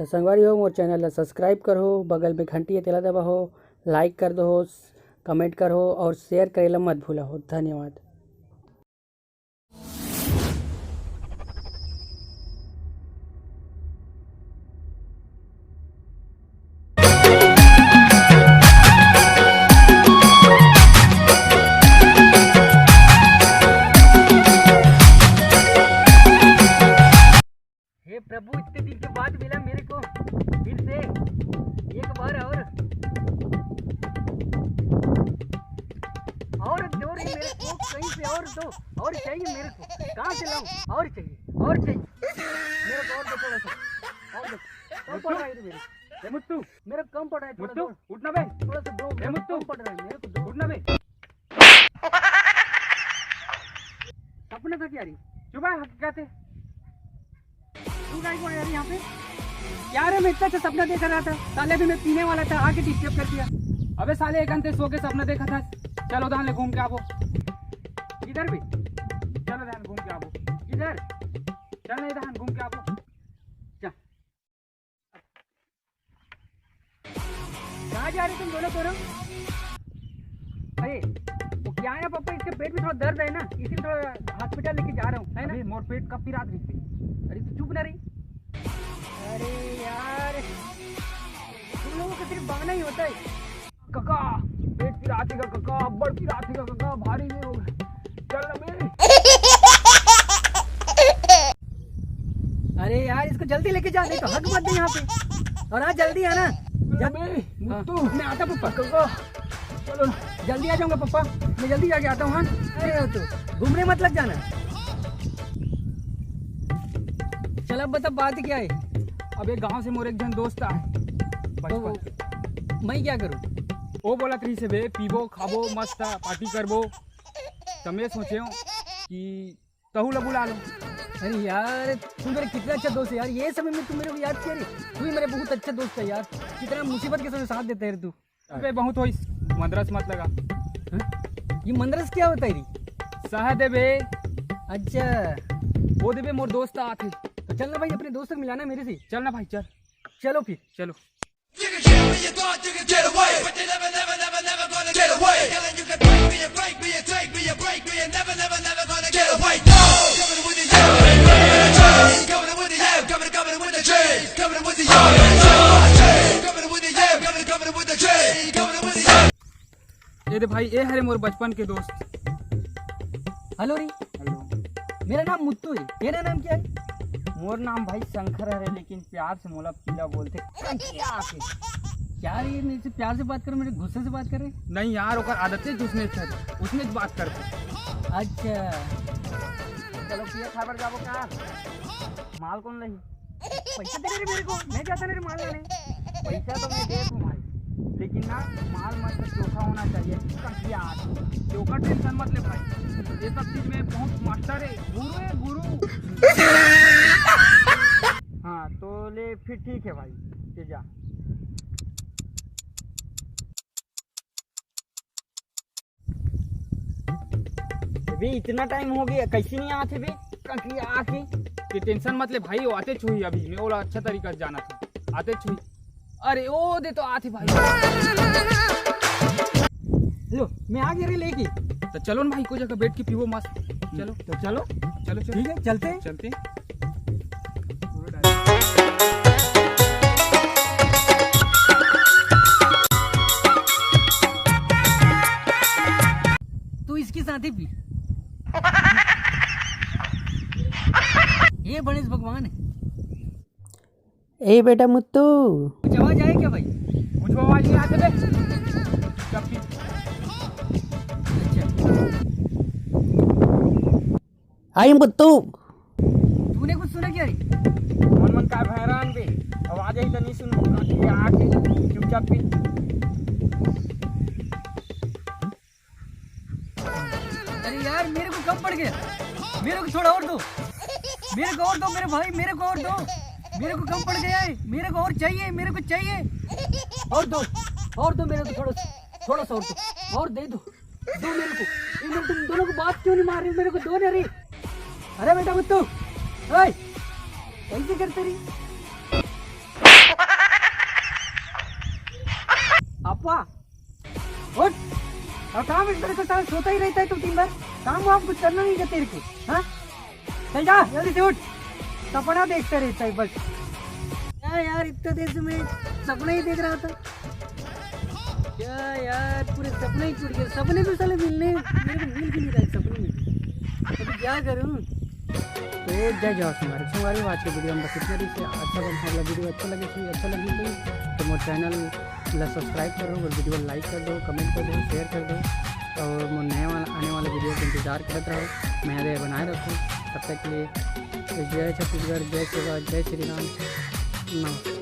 तो संगवारी हो मोर चैनल ला सब्सक्राइब करो, बगल में घंटी तेला दबा हो, लाइक कर दो, कमेंट करो और शेयर करेला मत भूला हो। धन्यवाद। हे प्रभु, इतने दिन के बाद मिला मेरे को फिर से एक बार और दो रे मेरे को, कहीं से और दो, और चाहिए मेरे को, कहाँ से लाऊं, और चाहिए मेरे को, और दो थोड़ा सा, और दो, कम पड़ रहा है मेरे मुत्तू, मेरे कम पड़ रहा है थोड़ा, उठना बे, थोड़ा सा दो मुत्तू, कम पड़ रहा है मेरे को, उठना बे। सपना था क्या रे? चुप है, हकीकत है। तू गाय को यार यहाँ पे यार, मैं इतना अच्छा सपना देख रहा था, साले भी मैं पीने वाला था, आके डिस्टर्ब कर दिया। अबे साले 1 घंटे सो के सपना देखा था। चलो धान ले घूम के आवो। किधर भी चलो धान घूम के आवो। किधर चल, नहीं धान घूम के आवो। चल, कहाँ जा रहे तुम दोनों? अरे वो क्या है पापा, इसके पेट में थोड़ा दर्द है ना, इसीलिए थोड़ा हॉस्पिटल लेके जा रहा हूँ, है ना? मोर पेट कब पिरात रही थी। अरे तू चुप ना रही। अरे यार, तुम लोगों का सिर्फ बहाना ही होता है। काका पेट पिराती का, काका अब्बड़ पिराती का, काका भारी नहीं होगा। चल ना बे। अरे यार, इसको जल्दी लेके जा, नहीं तो हक मत दे यहाँ पे। और हाँ जल्दी आना। मुत्तू मैं आता पप्पा। काका चलो जल्दी आ जाऊंगा पप्पा, मैं जल्दी जाके आता हूँ। हाँ अरे तो घूमने मत लग जाना। चल अब बता बात क्या है? अब एक गांव से मोर एक जन दोस्त आए, तो मैं क्या करूँ? वो बोला थी से बे पीबो खाबो मस्त पार्टी करबो, तो मैं सोचे कि तहु ला बुला लो। अरे यार तुम मेरे कितना अच्छा दोस्त है यार, ये समय में तुम मेरे को याद किया रे। तू ही मेरे बहुत अच्छा दोस्त है यार, कितना मुसीबत के समय साथ देते है तू। अबे बहुत हो मंदरस मत लगा। ये मंदरस क्या होता है री? शहद है बे। अच्छा वो दे बे, मोर दोस्त आते। तो चल ना भाई, अपने दोस्त को मिलाना मेरे से। चल ना भाई, चल चलो फिर चलो। ये दे भाई, ये है मोर बचपन के दोस्त। हेलो री। हेलो, मेरा नाम मुत्तू है, तेरा नाम क्या है? मोर नाम भाई शंकर है, लेकिन प्यार से मोला पीला बोलते। क्या रे, मेरे से प्यार से बात करो, मेरे गुस्से से बात कर रहे? नहीं यार, ओकर आदतें जिसने उसने बात करते। अच्छा चलो पिया खबर जाबो का? माल कौन लही? पैसा दे रे मेरे को, मैं जाता नहीं माल लाने। पैसा तो मैं दे दूं भाई, लेकिन ना माल मत चोखा होना चाहिए। चोखा टेंशन मत ले भाई, ये सब चीज में बहुत मास्टर है, गुरु है गुरु। हाँ तो ले फिर ठीक है भाई, ले जा। बे इतना टाइम हो गया, कैसे नहीं आते बे? कहीं आके ये टेंशन मत ले भाई, वो आते छुई। अभी मैं और अच्छा तरीका से जाना था, आते छुई। अरे ओ दे तो आते भाई। लो मैं आ गया रे लेके। तो चलो ना भाई, कोई जगह बैठ के पीवो मस्त। चलो तो चलो चलो ठीक है, चलते। तू इसके साथ ही पी। ये गणेश भगवान है। ए बेटा मुत्तू, कुछ आवाज आए क्या भाई? कुछ आवाज नहीं आते बे। आई मुत्तू, तूने कुछ सुना क्या रे? मन का हैरान बे, आवाज आई तो नहीं सुन, आके चुपचाप पी। अरे यार मेरे को कम पड़ गया, मेरे को थोड़ा और दो, मेरे को और दो मेरे भाई, मेरे को और दो, मेरे को कम पड़ गया है, मेरे को और चाहिए, मेरे को चाहिए। और दो मेरे को, थोड़ा सा और दे दो मेरे को। इधर तुम दोनों को बात क्यों नहीं मार रही? मेरे को दो ना रे। अरे बेटा मुत्तू, कैसे करते रही? काम इस तरह का सोता ही रहता है तो दिन भर काम वाम कुछ करना नहीं क्या तेरे को? हाँ चल जा जल्दी से उठ, सपना देखता रहता है बस। क्या यार इतना देर से मैं सपना ही देख रहा था, क्या यार पूरे सपना ही टूट गया। सपने में साले मिलने मेरे को मिल भी नहीं रहा है सपने में, अभी क्या करूँ? तो जय जवाब हमारे आज के वीडियो में बस इतना ही। अच्छा वाला वीडियो अच्छा लगे तो मोर चैनल सब्सक्राइब कर दो और वीडियो लाइक कर दो, कमेंट कर दो, शेयर कर दो और मोर नए वाला आने वाला वीडियो का इंतजार करते रहो। मैं आगे बनाए रखूँ तब तक के लिए जय छत्तीसगढ़, जय सेवा, जय श्री राम। नमस्कार।